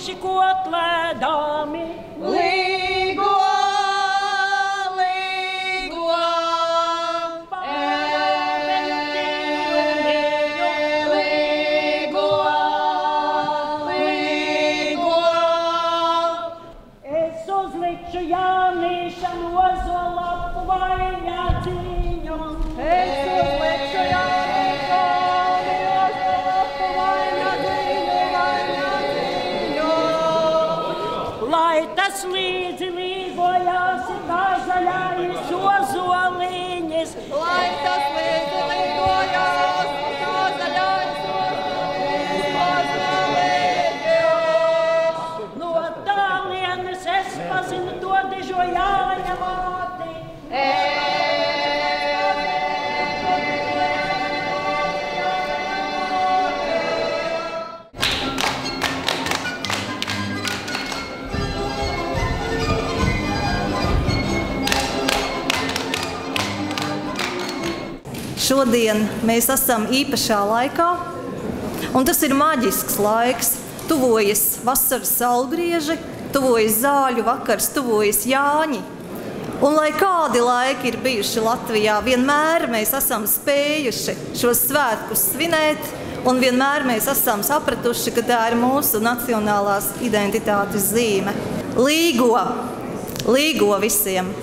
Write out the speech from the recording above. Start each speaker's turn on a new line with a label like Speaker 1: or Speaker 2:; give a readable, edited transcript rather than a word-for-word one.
Speaker 1: visi kotlēdami.
Speaker 2: Līgo, līgo, līgo, līgo.
Speaker 1: Es uzlikšu Jānīšanu ozolapu vainadziņu.
Speaker 2: Es uzlikšu Jānīšanu ozolapu vainadziņu.
Speaker 1: Lai tas līdzi līgojās kā zaļais ozoliņas.
Speaker 2: Lai tas līdzi līgojās kā zaļais ozoliņas.
Speaker 1: No tālienes es pazinu to dižo Jāņa māti.
Speaker 3: Šodien mēs esam īpašā laikā, un tas ir maģisks laiks. Tuvojas vasaras saulgrieži, tuvojas zāļu vakars, tuvojas Jāņi. Un lai kādi laiki ir bijuši Latvijā, vienmēr mēs esam spējuši šos svētkus svinēt, un vienmēr mēs esam sapratuši, ka tā ir mūsu nacionālās identitātes zīme. Līgo! Līgo visiem!